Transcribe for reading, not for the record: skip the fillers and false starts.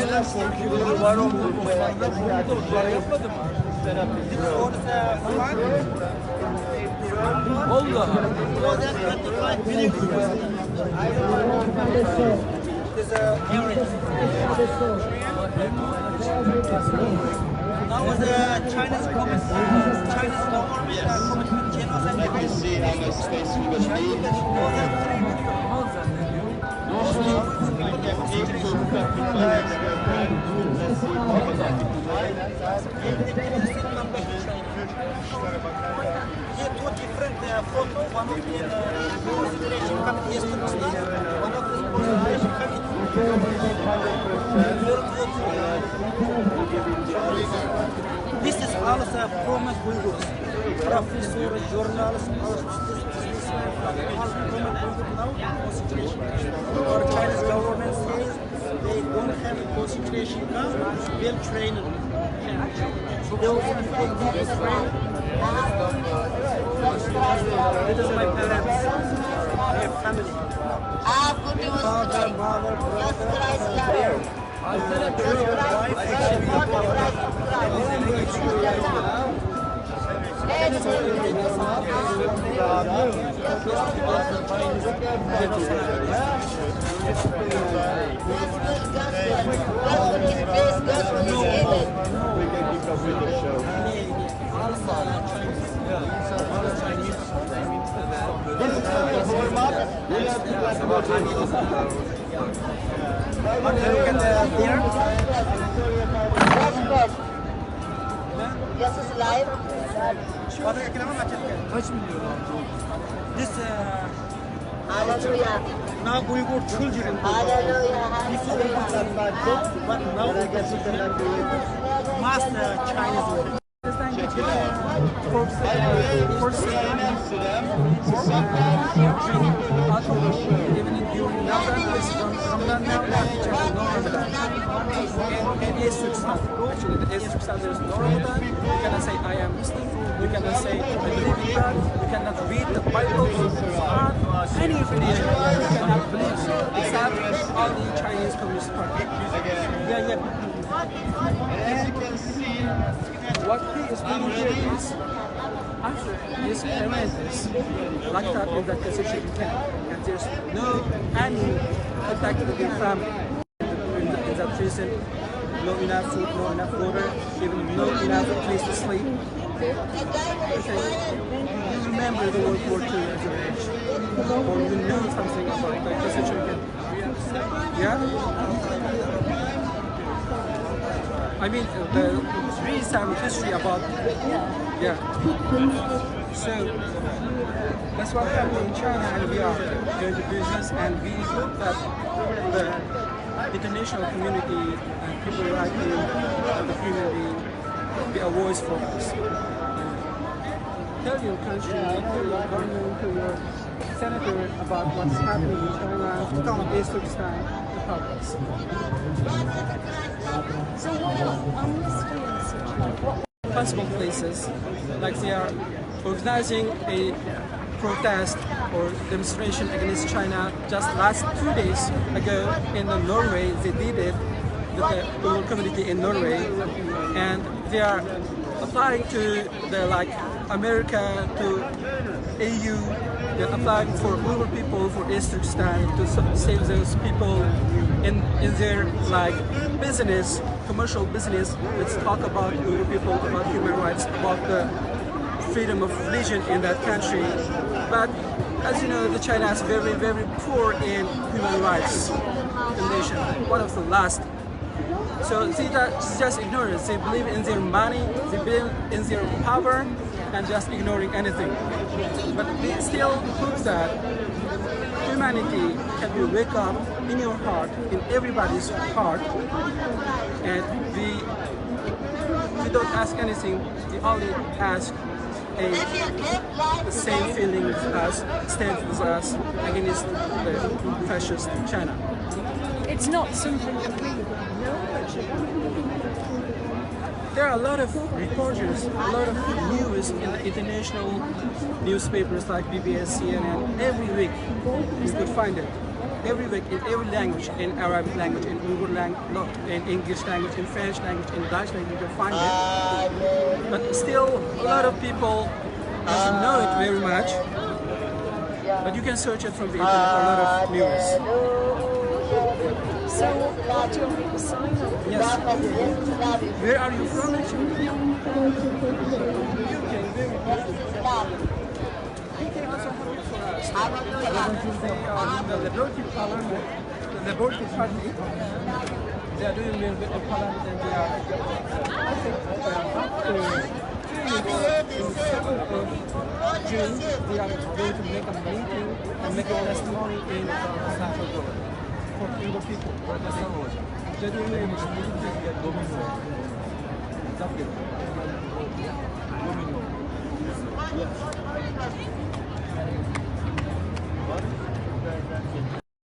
neler korkuyorlar var oldu. Osmanlı'da burada yapmadı mı? Oldu. Now was the Chinese government genocide. Let me see how much space we will need. Here two different photo. One of the concentration camp East Turkestan, one of the concentration camp. This is also from Uyghurs, professor, journalist, businessman, all from concentration camp. Our Chinese government says they don't have concentration camp, well trained. They will take this train. This is my parents, my family. Father, mother, brother, wife, Yes, it's live. Kaç milyon This Hallelujah. now Uyghur children. Hallelujah. Before but now master Chinese women. In East Turkestan, actually, the East Turkestan there is no Ramadan. You cannot say I am Muslim. You cannot say I believe in God. You cannot read the Bible, Quran, any religion. You cannot believe except all the Chinese Communist Party. Yeah. As you can see, What he is doing here is after his parents locked up in that concentration camp, and there's no any contact with their family in that prison, no enough food, no enough water, even no enough place to sleep. Okay. You remember the World War II as an age, or you know something about the concentration camp. Yeah? I mean, there is some history about, yeah. So, that's what happened in China, and we are going to business, and we hope that the international community and people like you, the community, be a voice for us. Tell your country, tell your government, tell your senator about what's happening in China, East Turkestan, the progress. So what amnesty and such? Possible places, like they are organizing a protest or demonstration against China just last 2 days ago in Norway. They did it with the Uyghur community in Norway, and they are applying to the America, to EU. They're applying for Uyghur people, for East Turkestan, to save those people in their business, commercial business. Let's talk about Uyghur people, about human rights, about the freedom of religion in that country. But as you know, the China is very, very poor in human rights. The nation, one of the last. So they just ignore it. They believe in their money, they believe in their power, and just ignoring anything. But they still prove that humanity can be wake up in your heart, in everybody's heart, and we don't ask anything. We only ask the same feeling with us, stand with us against the fascist China. It's not something that we know. There are a lot of reporters, a lot of news in the international newspapers like BBS, CNN. Every week you could find it. every week in every language, in Arabic language, in Uyghur language, in English language, in French language, in Dutch language, you can find it. But still, a lot of people doesn't know it very much. But you can search it from the internet, a lot of news. So what do you want me to sign up? Yes. Where are you from actually? UK, very good. UK also have it for us. They are in the Laboratory Parliament, the Laboratory Party. They are doing very good in Parliament and they are, I think, June, we are going to make a meeting and make a testimony in Saturday for Uyghur people. They're doing very much. Domino.